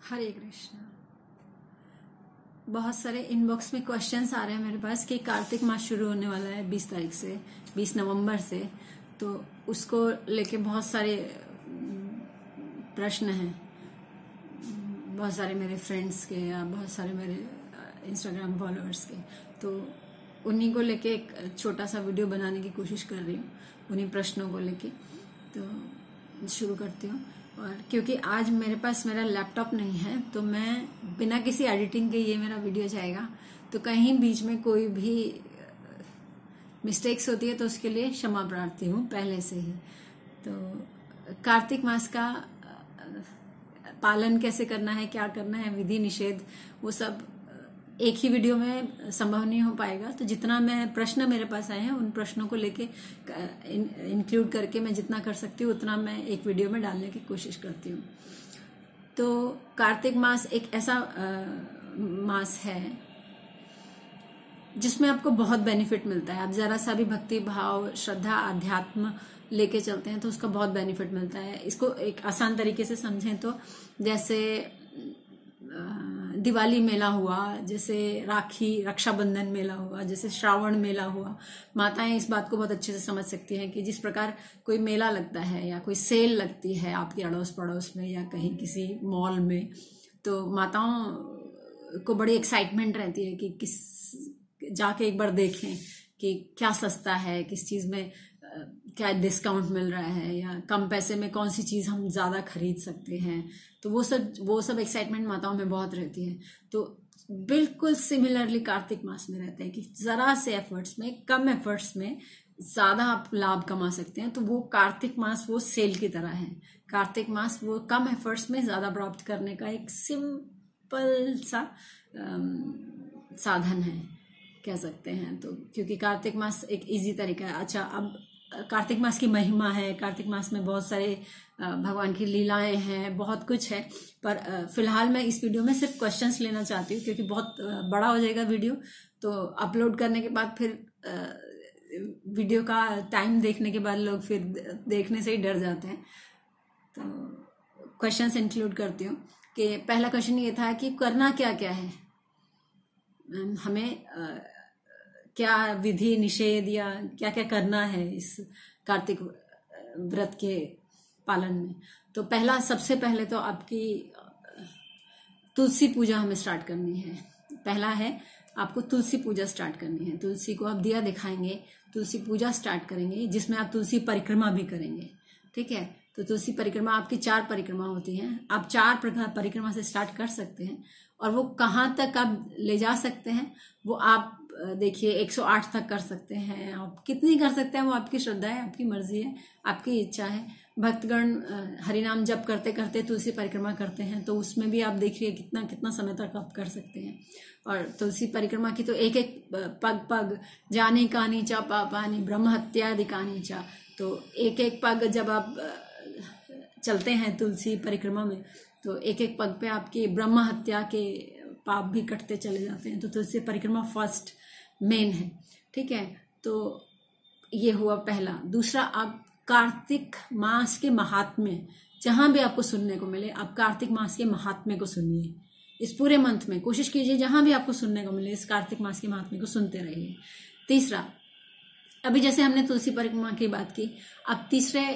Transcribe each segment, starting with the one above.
हरे कृष्णा। बहुत सारे इनबॉक्स में क्वेश्चंस आ रहे हैं मेरे पास कि कार्तिक मास शुरू होने वाला है 20 तारीख से, 20 नवंबर से। तो उसको लेके बहुत सारे प्रश्न हैं, बहुत सारे मेरे फ्रेंड्स के या बहुत सारे मेरे इंस्टाग्राम फॉलोअर्स के। तो उन्हीं को लेके एक छोटा सा वीडियो बनाने की कोशिश कर रही हूँ, उन्हीं प्रश्नों को लेके। तो शुरू करती हूँ। और क्योंकि आज मेरे पास मेरा लैपटॉप नहीं है तो मैं बिना किसी एडिटिंग के ये मेरा वीडियो जाएगा, तो कहीं बीच में कोई भी मिस्टेक्स होती है तो उसके लिए क्षमा प्रार्थी हूँ पहले से ही। तो कार्तिक मास का पालन कैसे करना है, क्या करना है, विधि निषेध, वो सब एक ही वीडियो में संभव नहीं हो पाएगा। तो जितना मैं प्रश्न मेरे पास आए हैं उन प्रश्नों को लेके इंक्लूड करके मैं जितना कर सकती हूँ उतना मैं एक वीडियो में डालने की कोशिश करती हूँ। तो कार्तिक मास एक ऐसा मास है जिसमें आपको बहुत बेनिफिट मिलता है। आप जरा सा भी भक्ति भाव, श्रद्धा, अध्यात्म लेके चलते हैं तो उसका बहुत बेनिफिट मिलता है। इसको एक आसान तरीके से समझें तो जैसे दिवाली मेला हुआ, जैसे राखी रक्षाबंधन मेला हुआ, जैसे श्रावण मेला हुआ। माताएं इस बात को बहुत अच्छे से समझ सकती हैं कि जिस प्रकार कोई मेला लगता है या कोई सेल लगती है आपके अड़ोस पड़ोस में या कहीं किसी मॉल में, तो माताओं को बड़ी एक्साइटमेंट रहती है कि किस जाके एक बार देखें कि क्या सस्ता है, किस चीज में क्या डिस्काउंट मिल रहा है या कम पैसे में कौन सी चीज हम ज्यादा खरीद सकते हैं। तो वो सब एक्साइटमेंट माताओं में बहुत रहती है। तो बिल्कुल सिमिलरली कार्तिक मास में रहते हैं कि जरा से एफर्ट्स में, कम एफर्ट्स में ज्यादा आप लाभ कमा सकते हैं। तो वो कार्तिक मास वो सेल की तरह है। कार्तिक मास वो कम एफर्ट्स में ज्यादा प्राप्त करने का एक सिंपल सा साधन है, कह सकते हैं। तो क्योंकि कार्तिक मास एक इजी तरीका है। अच्छा, अब कार्तिक मास की महिमा है, कार्तिक मास में बहुत सारे भगवान की लीलाएं हैं, बहुत कुछ है। पर फिलहाल मैं इस वीडियो में सिर्फ क्वेश्चंस लेना चाहती हूँ क्योंकि बहुत बड़ा हो जाएगा वीडियो। तो अपलोड करने के बाद फिर वीडियो का टाइम देखने के बाद लोग फिर देखने से ही डर जाते हैं। तो क्वेश्चंस इंक्लूड करती हूँ कि पहला क्वेश्चन ये था कि करना क्या क्या है, हमें क्या विधि निषेध या क्या क्या करना है इस कार्तिक व्रत के पालन में। तो सबसे पहले तो आपकी तुलसी पूजा हमें स्टार्ट करनी है। पहला है आपको तुलसी पूजा स्टार्ट करनी है। तुलसी को आप दिया दिखाएंगे, तुलसी पूजा स्टार्ट करेंगे, जिसमें आप तुलसी परिक्रमा भी करेंगे। ठीक है, तो तुलसी परिक्रमा आपकी 4 परिक्रमा होती हैं। आप 4 परिक्रमा से स्टार्ट कर सकते हैं और वो कहाँ तक आप ले जा सकते हैं वो आप देखिए 108 तक कर सकते हैं। आप कितनी कर सकते हैं वो आपकी श्रद्धा है, आपकी मर्जी है, आपकी इच्छा है। भक्तगण हरिनाम जप करते करते तुलसी परिक्रमा करते हैं, तो उसमें भी आप देखिए कितना कितना समय तक आप कर सकते हैं। और तुलसी परिक्रमा की तो एक एक पग पग जानी कानी चा पापानी ब्रह्म हत्यादि कानी चा, तो एक एक पग जब आप चलते हैं तुलसी परिक्रमा में तो एक एक पग पे आपकी ब्रह्म हत्या के पाप भी कटते चले जाते हैं। तो तुलसी परिक्रमा फर्स्ट मेन है। ठीक है, तो ये हुआ पहला। दूसरा, आप कार्तिक मास के महात्म्य, जहां भी आपको सुनने को मिले आप कार्तिक मास के महात्म्य को सुनिए। इस पूरे मंथ में कोशिश कीजिए जहां भी आपको सुनने को मिले इस कार्तिक मास के महात्म्य को सुनते रहिए। तीसरा, अभी जैसे हमने तुलसी परिक्रमा की बात की, अब तीसरे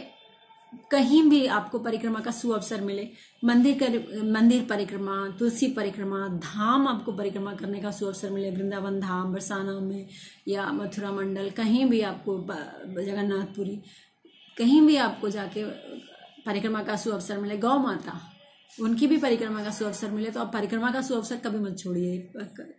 कहीं भी आपको परिक्रमा का सुअवसर मिले, मंदिर परिक्रमा, तुलसी परिक्रमा, धाम आपको परिक्रमा करने का सुअवसर मिले, वृंदावन धाम, बरसाना में या मथुरा मंडल, कहीं भी आपको, जगन्नाथपुरी, कहीं भी आपको जाके परिक्रमा का सुअवसर मिले, गौ माता उनकी भी परिक्रमा का सुअवसर मिले, तो आप परिक्रमा का सुअवसर कभी मत छोड़िए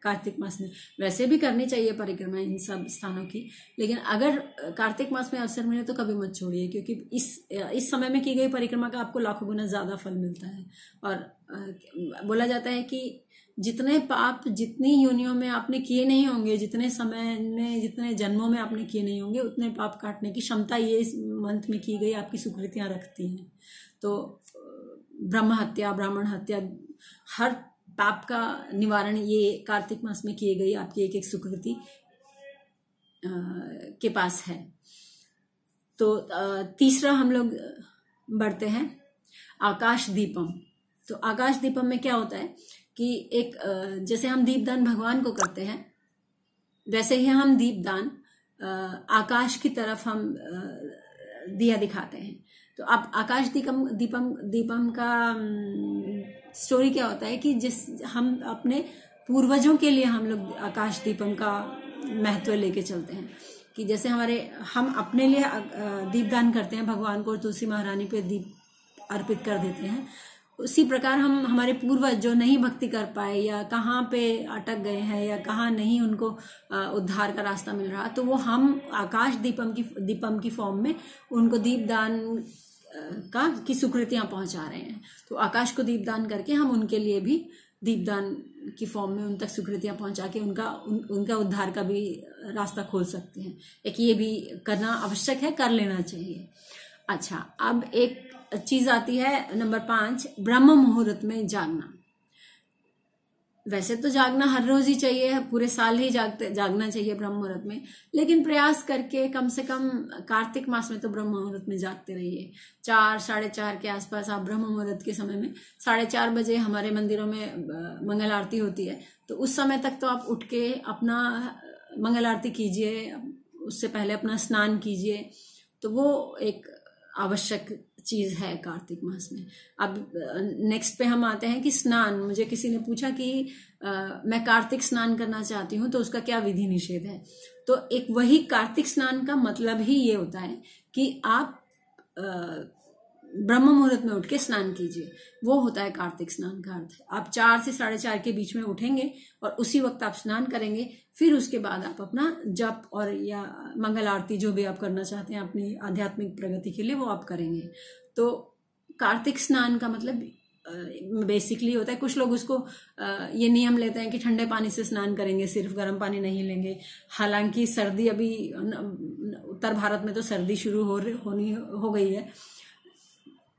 कार्तिक मास में। वैसे भी करनी चाहिए परिक्रमा इन सब स्थानों की, लेकिन अगर कार्तिक मास में अवसर मिले तो कभी मत छोड़िए, क्योंकि इस समय में की गई परिक्रमा का आपको लाखों गुना ज्यादा फल मिलता है। और बोला जाता है कि जितने पाप जितनी योनियों में आपने किए नहीं होंगे, जितने समय में, जितने जन्मों में आपने किए नहीं होंगे, उतने पाप काटने की क्षमता ये इस मंथ में की गई आपकी सुकृतियां रखती हैं। तो ब्रह्म हत्या, ब्राह्मण हत्या, हर पाप का निवारण ये कार्तिक मास में किए गई आपकी एक एक सुकृति के पास है। तो तीसरा हम लोग बढ़ते हैं आकाश दीपम। तो आकाश दीपम में क्या होता है कि एक जैसे हम दीपदान भगवान को करते हैं, वैसे ही हम दीपदान आकाश की तरफ हम दिया दिखाते हैं। तो अब आकाश दीपम का स्टोरी क्या होता है कि हम अपने पूर्वजों के लिए हम लोग आकाश दीपम का महत्व लेके चलते हैं कि जैसे हम अपने लिए दीपदान करते हैं भगवान को और तुलसी महारानी पे दीप अर्पित कर देते हैं, उसी प्रकार हम हमारे पूर्वज जो नहीं भक्ति कर पाए या कहाँ पे अटक गए हैं या कहाँ नहीं उनको उद्धार का रास्ता मिल रहा, तो वो हम आकाश दीपम की फॉर्म में उनको दीपदान की सुकृतियां पहुंचा रहे हैं। तो आकाश को दीपदान करके हम उनके लिए भी दीपदान की फॉर्म में उन तक सुकृतियां पहुंचा के उनका उद्धार का भी रास्ता खोल सकते हैं। एक ये भी करना आवश्यक है, कर लेना चाहिए। अच्छा, अब एक चीज आती है नंबर 5, ब्रह्म मुहूर्त में जागना। वैसे तो जागना हर रोज ही चाहिए, पूरे साल ही जागना चाहिए ब्रह्म मुहूर्त में, लेकिन प्रयास करके कम से कम कार्तिक मास में तो ब्रह्म मुहूर्त में जागते रहिए। 4, 4:30 के आसपास आप ब्रह्म मुहूर्त के समय में 4:30 बजे हमारे मंदिरों में मंगल आरती होती है, तो उस समय तक तो आप उठ के अपना मंगल आरती कीजिए, उससे पहले अपना स्नान कीजिए। तो वो एक आवश्यक चीज है कार्तिक मास में। अब नेक्स्ट पे हम आते हैं कि स्नान। मुझे किसी ने पूछा कि मैं कार्तिक स्नान करना चाहती हूँ तो उसका क्या विधि निषेध है। तो एक वही कार्तिक स्नान का मतलब ही ये होता है कि आप ब्रह्म मुहूर्त में उठ के स्नान कीजिए, वो होता है कार्तिक स्नान का अर्थ। आप 4 से 4:30 के बीच में उठेंगे और उसी वक्त आप स्नान करेंगे, फिर उसके बाद आप अपना जप और या मंगल आरती जो भी आप करना चाहते हैं अपनी आध्यात्मिक प्रगति के लिए वो आप करेंगे। तो कार्तिक स्नान का मतलब बेसिकली होता है, कुछ लोग उसको ये नियम लेते हैं कि ठंडे पानी से स्नान करेंगे, सिर्फ गर्म पानी नहीं लेंगे। हालांकि सर्दी अभी उत्तर भारत में तो सर्दी शुरू हो गई है,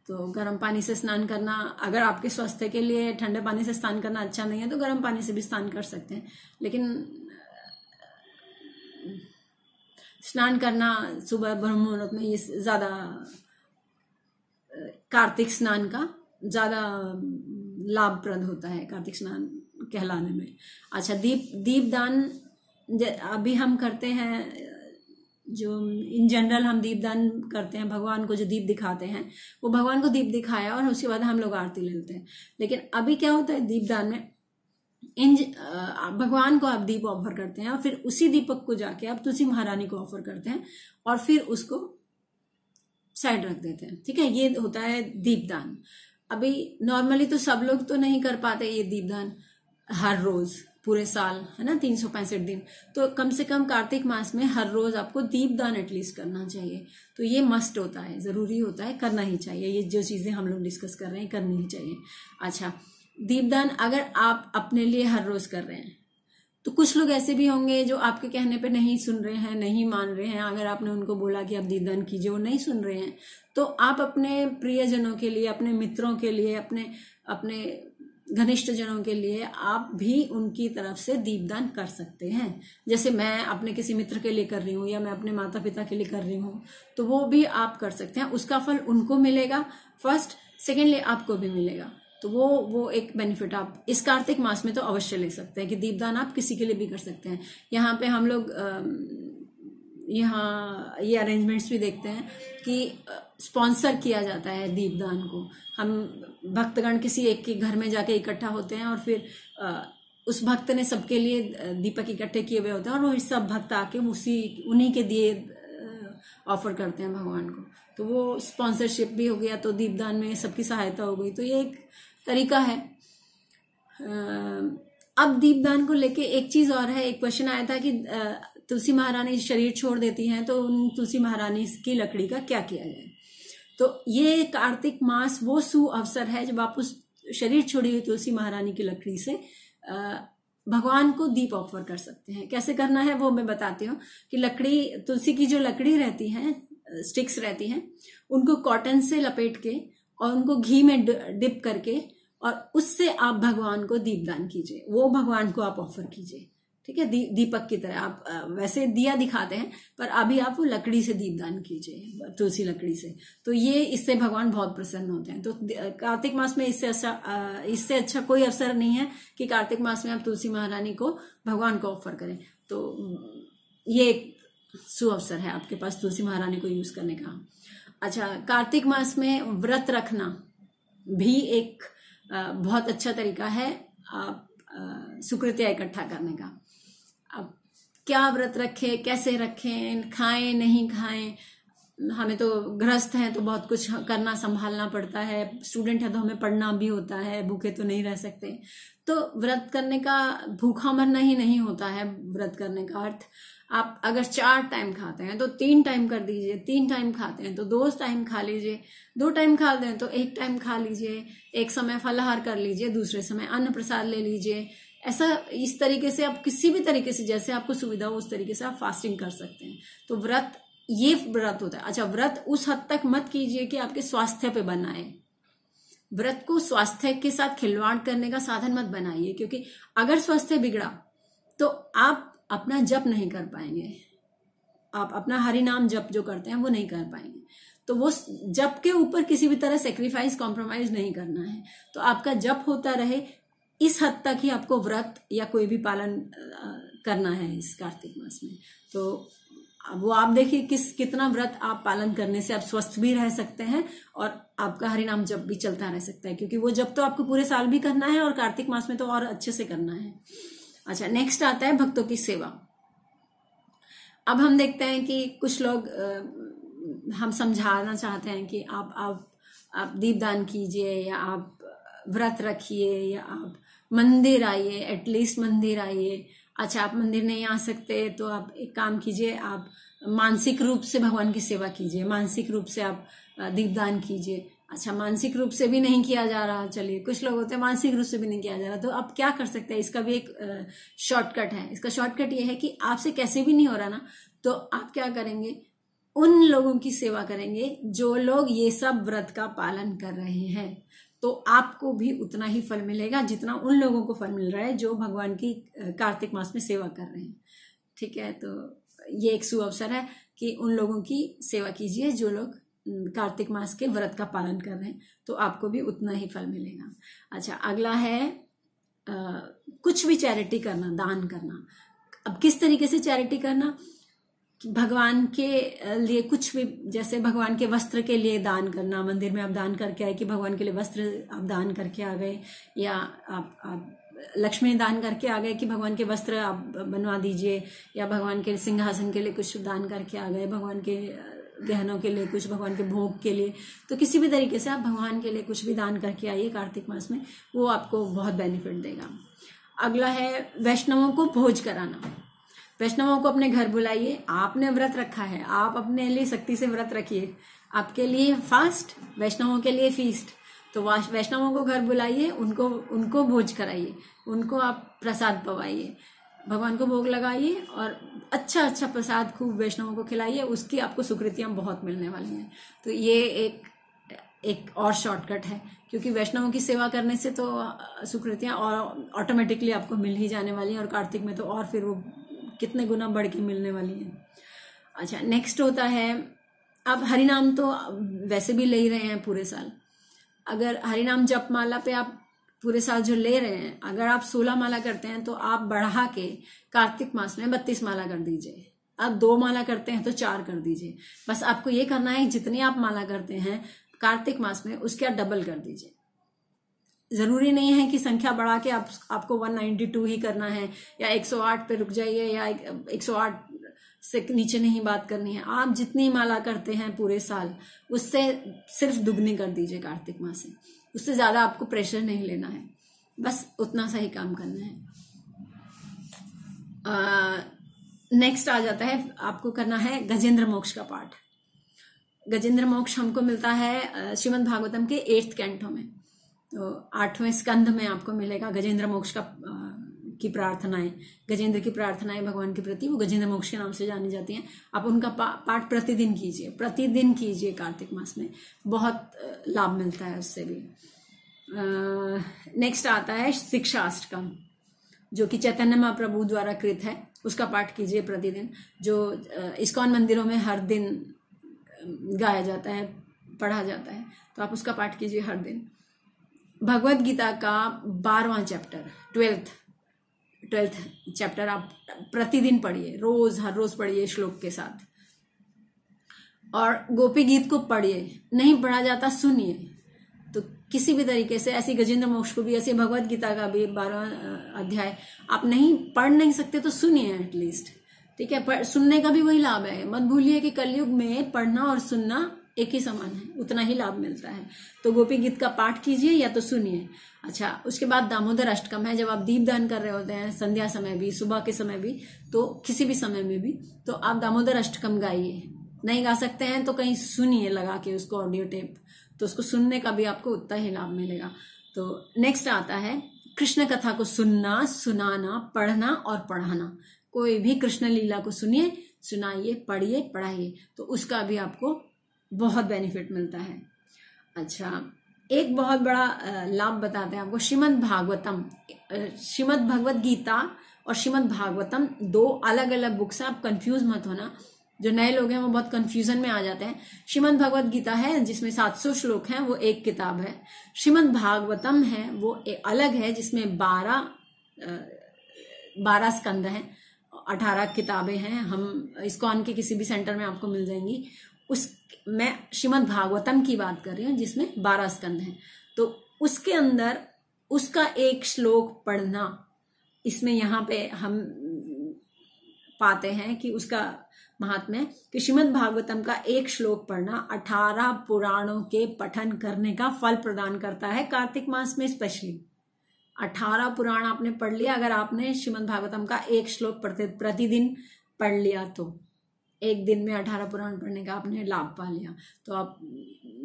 तो गर्म पानी से स्नान करना, अगर आपके स्वास्थ्य के लिए ठंडे पानी से स्नान करना अच्छा नहीं है तो गर्म पानी से भी स्नान कर सकते हैं। लेकिन स्नान करना सुबह ब्रह्म मुहूर्त में ये ज्यादा कार्तिक स्नान का ज्यादा लाभप्रद होता है, कार्तिक स्नान कहलाने में। अच्छा, दीपदान अभी हम करते हैं, जो इन जनरल हम दीपदान करते हैं, भगवान को जो दीप दिखाते हैं वो भगवान को दीप दिखाया और उसके बाद हम लोग आरती ले लेते हैं। लेकिन अभी क्या होता है दीपदान में, भगवान को आप दीप ऑफर करते हैं और फिर उसी दीपक को जाके आप तुलसी महारानी को ऑफर करते हैं और फिर उसको साइड रख देते हैं। ठीक है, ये होता है दीपदान। अभी नॉर्मली तो सब लोग तो नहीं कर पाते ये दीपदान हर रोज पूरे साल, है ना, 365 दिन। तो कम से कम कार्तिक मास में हर रोज आपको दीपदान एटलीस्ट करना चाहिए। तो ये मस्ट होता है, जरूरी होता है, करना ही चाहिए। ये जो चीजें हम लोग डिस्कस कर रहे हैं करनी ही चाहिए। अच्छा, दीपदान अगर आप अपने लिए हर रोज कर रहे हैं तो कुछ लोग ऐसे भी होंगे जो आपके कहने पे नहीं सुन रहे हैं, नहीं मान रहे हैं। अगर आपने उनको बोला कि आप दीपदान कीजिए, वो नहीं सुन रहे हैं, तो आप अपने प्रियजनों के लिए, अपने मित्रों के लिए, अपने घनिष्ठ जनों के लिए आप भी उनकी तरफ से दीपदान कर सकते हैं। जैसे मैं अपने किसी मित्र के लिए कर रही हूँ या मैं अपने माता पिता के लिए कर रही हूँ, तो वो भी आप कर सकते हैं। उसका फल उनको मिलेगा फर्स्ट, सेकेंडली आपको भी मिलेगा। तो वो एक बेनिफिट आप इस कार्तिक मास में तो अवश्य ले सकते हैं कि दीपदान आप किसी के लिए भी कर सकते हैं। यहाँ पे हम लोग यहाँ ये अरेंजमेंट्स भी देखते हैं कि स्पॉन्सर किया जाता है दीपदान को। हम भक्तगण किसी एक के घर में जाके इकट्ठा होते हैं और फिर उस भक्त ने सबके लिए दीपक इकट्ठे किए हुए होते हैं और वो सब भक्त आके उन्हीं के दिए ऑफर करते हैं भगवान को। तो वो स्पॉन्सरशिप भी हो गया, तो दीपदान में सबकी सहायता हो गई। तो ये एक तरीका है। अब दीपदान को लेके एक चीज और है, एक क्वेश्चन आया था कि तुलसी महारानी शरीर छोड़ देती हैं तो उन तुलसी महारानी की लकड़ी का क्या किया जाए। तो ये कार्तिक मास वो अवसर है जब आप उस शरीर छोड़ी हुई तुलसी महारानी की लकड़ी से भगवान को दीप ऑफर कर सकते हैं। कैसे करना है वो मैं बताती हूँ कि तुलसी की जो लकड़ी रहती है, स्टिक्स रहती हैं, उनको कॉटन से लपेट के और उनको घी में डिप करके और उससे आप भगवान को दीपदान कीजिए, वो भगवान को आप ऑफर कीजिए। ठीक है, दीपक की तरह आप वैसे दिया दिखाते हैं, पर अभी आप वो लकड़ी से दीपदान कीजिए, तुलसी लकड़ी से। तो ये इससे भगवान बहुत प्रसन्न होते हैं। तो कार्तिक मास में इससे अच्छा कोई अवसर नहीं है कि कार्तिक मास में आप तुलसी महारानी को भगवान को ऑफर करें। तो ये एक सुअवसर है आपके पास तुलसी महारानी को यूज करने का। अच्छा, कार्तिक मास में व्रत रखना भी एक बहुत अच्छा तरीका है आप सुकृतियाँ इकट्ठा करने का। अब क्या व्रत रखें, कैसे रखें, खाएं नहीं खाएं, हमें तो गृहस्थ हैं तो बहुत कुछ करना संभालना पड़ता है, स्टूडेंट है तो हमें पढ़ना भी होता है, भूखे तो नहीं रह सकते। तो व्रत करने का भूखा मरना ही नहीं होता है। व्रत करने का अर्थ आप अगर 4 टाइम खाते हैं तो 3 टाइम कर दीजिए, 3 टाइम खाते हैं तो 2 टाइम खा लीजिए, 2 टाइम खाते हैं तो 1 टाइम खा लीजिए, एक समय फलाहार कर लीजिए, दूसरे समय अन्न प्रसाद ले लीजिए। ऐसा इस तरीके से आप किसी भी तरीके से जैसे आपको सुविधा हो उस तरीके से आप फास्टिंग कर सकते हैं। तो व्रत ये व्रत होता है। अच्छा, व्रत उस हद तक मत कीजिए कि आपके स्वास्थ्य पे बनाए। व्रत को स्वास्थ्य के साथ खिलवाड़ करने का साधन मत बनाइए, क्योंकि अगर स्वास्थ्य बिगड़ा तो आप अपना जप नहीं कर पाएंगे, आप अपना हरि नाम जप जो करते हैं वो नहीं कर पाएंगे। तो वो जप के ऊपर किसी भी तरह सेक्रीफाइस कॉम्प्रोमाइज नहीं करना है। तो आपका जप होता रहे, इस हद तक ही आपको व्रत या कोई भी पालन करना है इस कार्तिक मास में। तो वो आप देखिए कितना व्रत आप पालन करने से आप स्वस्थ भी रह सकते हैं और आपका हरिनाम जप भी चलता रह सकता है, क्योंकि वो जप तो आपको पूरे साल भी करना है और कार्तिक मास में तो और अच्छे से करना है। अच्छा, नेक्स्ट आता है भक्तों की सेवा। अब हम देखते हैं कि कुछ लोग हम समझाना चाहते हैं कि आप दीपदान कीजिए या आप व्रत रखिए या आप मंदिर आइए, एटलीस्ट मंदिर आइए। अच्छा, आप मंदिर नहीं आ सकते तो आप एक काम कीजिए, आप मानसिक रूप से भगवान की सेवा कीजिए, मानसिक रूप से आप दीपदान कीजिए। अच्छा, मानसिक रूप से भी नहीं किया जा रहा, चलिए कुछ लोग होते हैं मानसिक रूप से भी नहीं किया जा रहा, तो आप क्या कर सकते हैं, इसका भी एक शॉर्टकट है। इसका शॉर्टकट ये है कि आपसे कैसे भी नहीं हो रहा ना, तो आप क्या करेंगे, उन लोगों की सेवा करेंगे जो लोग ये सब व्रत का पालन कर रहे हैं। तो आपको भी उतना ही फल मिलेगा जितना उन लोगों को फल मिल रहा है जो भगवान की कार्तिक मास में सेवा कर रहे हैं। ठीक है, तो ये एक सुअवसर है कि उन लोगों की सेवा कीजिए जो लोग कार्तिक मास के व्रत का पालन कर रहे हैं, तो आपको भी उतना ही फल मिलेगा। अच्छा, अगला है कुछ भी चैरिटी करना, दान करना। अब किस तरीके से चैरिटी करना, भगवान के लिए कुछ भी, जैसे भगवान के वस्त्र के लिए दान करना, मंदिर में आप दान करके आए कि भगवान के लिए वस्त्र आप दान करके आ गए, या आप लक्ष्मी दान करके आ गए कि भगवान के वस्त्र आप बनवा दीजिए, या भगवान के सिंहासन के लिए कुछ दान करके आ गए, भगवान के गहनों के लिए कुछ, भगवान के भोग के लिए। तो किसी भी तरीके से आप भगवान के लिए कुछ भी दान करके आइए कार्तिक मास में, वो आपको बहुत बेनिफिट देगा। अगला है वैष्णवों को भोज कराना। वैष्णवों को अपने घर बुलाइए। आपने व्रत रखा है, आप अपने लिए सख्ती से व्रत रखिए, आपके लिए फास्ट, वैष्णवों के लिए फीस्ट। तो वैष्णवों को घर बुलाइए, उनको भोज कराइए, उनको आप प्रसाद पवाइए, भगवान को भोग लगाइए और अच्छा प्रसाद खूब वैष्णवों को खिलाइए, उसकी आपको सुकृतियां बहुत मिलने वाली हैं। तो ये एक और शॉर्टकट है, क्योंकि वैष्णवों की सेवा करने से तो सुकृतियां और ऑटोमेटिकली आपको मिल ही जाने वाली हैं, और कार्तिक में तो और फिर वो कितने गुना बढ़ के मिलने वाली है। अच्छा, नेक्स्ट होता है, आप हरिनाम तो वैसे भी ले ही रहे हैं पूरे साल। अगर हरिनाम जप माला पे आप पूरे साल जो ले रहे हैं, अगर आप 16 माला करते हैं तो आप बढ़ा के कार्तिक मास में 32 माला कर दीजिए। आप 2 माला करते हैं तो 4 कर दीजिए। बस आपको ये करना है, जितनी आप माला करते हैं कार्तिक मास में उसके आप डबल कर दीजिए। जरूरी नहीं है कि संख्या बढ़ा के आपको 192 ही करना है, या 108 पे रुक जाइए, या 108 से नीचे नहीं बात करनी है। आप जितनी माला करते हैं पूरे साल उससे सिर्फ दुगनी कर दीजिए कार्तिक मास से, उससे ज्यादा आपको प्रेशर नहीं लेना है, बस उतना सा ही काम करना है। नेक्स्ट आ जाता है, आपको करना है गजेंद्र मोक्ष का पाठ। गजेंद्र मोक्ष हमको मिलता है श्रीमद् भागवतम के 8th कैंटो में, तो 8वें स्कंध में आपको मिलेगा गजेंद्र मोक्ष की प्रार्थनाएं। गजेंद्र की प्रार्थनाएं भगवान के प्रति, वो गजेंद्र मोक्ष के नाम से जानी जाती हैं। आप उनका पाठ प्रतिदिन कीजिए कार्तिक मास में, बहुत लाभ मिलता है उससे भी। नेक्स्ट आता है शिक्षाष्टकम। जो कि चैतन्य महाप्रभु द्वारा कृत है, उसका पाठ कीजिए प्रतिदिन, जो इस्कॉन मंदिरों में हर दिन गाया जाता है, पढ़ा जाता है, तो आप उसका पाठ कीजिए हर दिन। भगवत गीता का 12वां चैप्टर, 12th चैप्टर आप प्रतिदिन पढ़िए, हर रोज पढ़िए श्लोक के साथ। और गोपी गीत को पढ़िए, नहीं पढ़ा जाता सुनिए, तो किसी भी तरीके से, ऐसी गजेंद्र मोक्ष को भी, ऐसे भगवत गीता का भी 12वां अध्याय आप पढ़ नहीं सकते तो सुनिए एटलीस्ट, ठीक है। सुनने का भी वही लाभ है, मत भूलिए कि कलयुग में पढ़ना और सुनना एक ही समान है, उतना ही लाभ मिलता है। तो गोपी गीत का पाठ कीजिए या तो सुनिए। अच्छा, उसके बाद दामोदर अष्टकम है, जब आप दीप दान कर रहे होते हैं, संध्या समय भी, सुबह के समय भी, तो किसी भी समय में भी, तो आप दामोदर अष्टकम गाइए। नहीं गा सकते हैं तो कहीं सुनिए लगा के उसको, ऑडियो टेप, तो उसको सुनने का भी आपको उतना ही लाभ मिलेगा। तो नेक्स्ट आता है कृष्ण कथा को सुनना, सुनाना, पढ़ना और पढ़ाना। कोई भी कृष्ण लीला को सुनिए, सुनाइए, पढ़िए, पढ़ाइए, तो उसका भी आपको बहुत बेनिफिट मिलता है। अच्छा, एक बहुत बड़ा लाभ बताते हैं आपको, श्रीमद् भागवतम, श्रीमद् भगवत गीता और श्रीमद् भागवतम 2 अलग अलग बुक्स हैं, आप कंफ्यूज मत होना। जो नए लोग हैं वो बहुत कंफ्यूजन में आ जाते हैं। श्रीमद् भगवत गीता है जिसमें 700 श्लोक हैं, वो एक किताब है। श्रीमद् भागवतम है वो अलग है, जिसमें 12 स्कंद हैं, 18 किताबें हैं। हम इस्कॉन के किसी भी सेंटर में आपको मिल जाएंगी। मैं श्रीमद् भागवतम की बात कर रही हूँ जिसमें 12 स्कंद हैं। तो उसके अंदर उसका एक श्लोक पढ़ना, इसमें यहाँ पे हम पाते हैं कि उसका महात्म्य, कि श्रीमद् भागवतम का एक श्लोक पढ़ना 18 पुराणों के पठन करने का फल प्रदान करता है। कार्तिक मास में स्पेशली 18 पुराण आपने पढ़ लिया, अगर आपने श्रीमद् भागवतम का एक श्लोक प्रतिदिन पढ़ लिया, तो एक दिन में 18 पुराण पढ़ने का आपने लाभ पा लिया। तो आप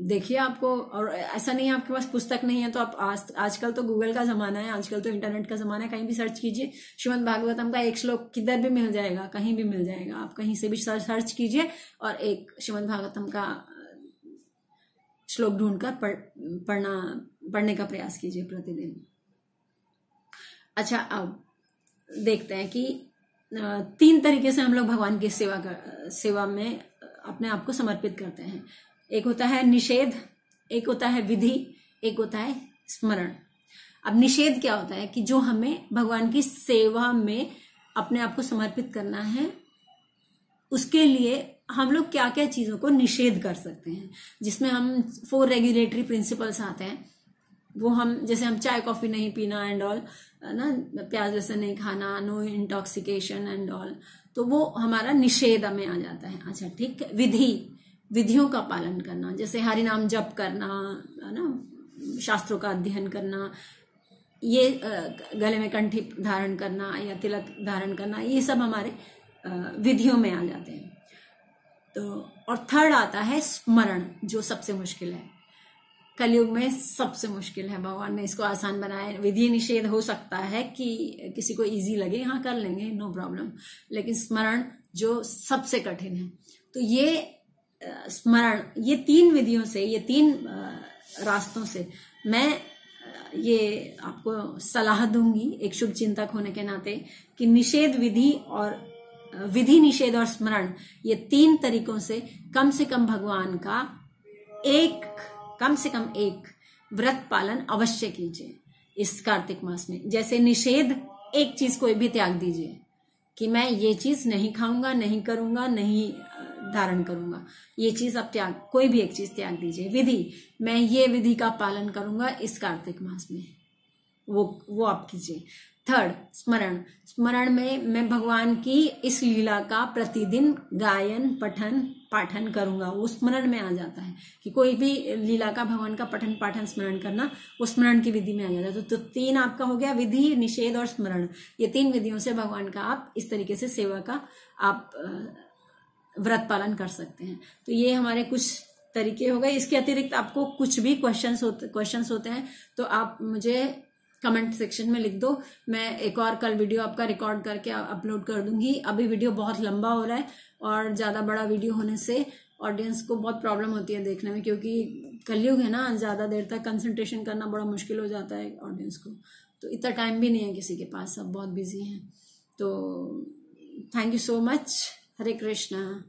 देखिए आपको, और ऐसा नहीं है आपके पास पुस्तक नहीं है तो आप आजकल तो गूगल का जमाना है, आजकल तो इंटरनेट का जमाना है, कहीं भी सर्च कीजिए, श्रीमद् भागवतम का एक श्लोक किधर भी मिल जाएगा, कहीं भी मिल जाएगा। आप कहीं से भी सर्च कीजिए और एक श्रीमद् भागवतम का श्लोक ढूंढकर पढ़ने का प्रयास कीजिए प्रतिदिन। अच्छा, अब देखते हैं कि 3 तरीके से हम लोग भगवान की सेवा में अपने आप को समर्पित करते हैं। एक होता है निषेध, एक होता है विधि, एक होता है स्मरण। अब निषेध क्या होता है कि जो हमें भगवान की सेवा में अपने आप को समर्पित करना है, उसके लिए हम लोग क्या क्या चीजों को निषेध कर सकते हैं, जिसमें हम 4 रेगुलेटरी प्रिंसिपल्स आते हैं। वो हम, जैसे हम चाय कॉफी नहीं पीना एंड ऑल ना, प्याज लहसुन नहीं खाना, नो इंटॉक्सिकेशन एंड ऑल, तो वो हमारा निषेध में आ जाता है। अच्छा ठीक है। विधियों का पालन करना, जैसे हरि नाम जप करना, है ना, शास्त्रों का अध्ययन करना, ये गले में कंठी धारण करना या तिलक धारण करना, ये सब हमारे विधियों में आ जाते हैं। तो और थर्ड आता है स्मरण, जो सबसे मुश्किल है, कलयुग में सबसे मुश्किल है। भगवान ने इसको आसान बनाया। विधि निषेध हो सकता है कि किसी को इजी लगे, हाँ कर लेंगे, नो प्रॉब्लम, लेकिन स्मरण जो सबसे कठिन है। तो ये स्मरण, ये 3 विधियों से, ये 3 रास्तों से मैं ये आपको सलाह दूंगी एक शुभ चिंतक होने के नाते, कि निषेध विधि और विधि निषेध और स्मरण, ये 3 तरीकों से कम भगवान का कम से कम एक व्रत पालन अवश्य कीजिए इस कार्तिक मास में। जैसे निषेध, एक चीज कोई भी त्याग दीजिए कि मैं ये चीज नहीं खाऊंगा, नहीं करूंगा, नहीं धारण करूंगा, ये चीज आप कोई भी एक चीज त्याग दीजिए। विधि, मैं ये विधि का पालन करूंगा इस कार्तिक मास में, वो आप कीजिए। थर्ड स्मरण में मैं भगवान की इस लीला का प्रतिदिन गायन पाठन करूंगा, वो स्मरण में आ जाता है कि कोई भी लीला का भगवान का पठन पाठन स्मरण करना, वो स्मरण की विधि में आ जाता है। तो 3 आपका हो गया, विधि निषेध और स्मरण। ये 3 विधियों से भगवान का आप इस तरीके से सेवा का आप व्रत पालन कर सकते हैं। तो ये हमारे कुछ तरीके हो गए। इसके अतिरिक्त आपको कुछ भी क्वेश्चंस होते हैं तो आप मुझे कमेंट सेक्शन में लिख दो, मैं एक और कल वीडियो आपका रिकॉर्ड करके अपलोड कर दूंगी। अभी वीडियो बहुत लंबा हो रहा है और ज्यादा बड़ा वीडियो होने से ऑडियंस को बहुत प्रॉब्लम होती है देखने में, क्योंकि कलयुग है ना, ज्यादा देर तक कंसंट्रेशन करना बड़ा मुश्किल हो जाता है ऑडियंस को। तो इतना टाइम भी नहीं है किसी के पास, सब बहुत बिजी हैं। तो thank you so much. Hare Krishna.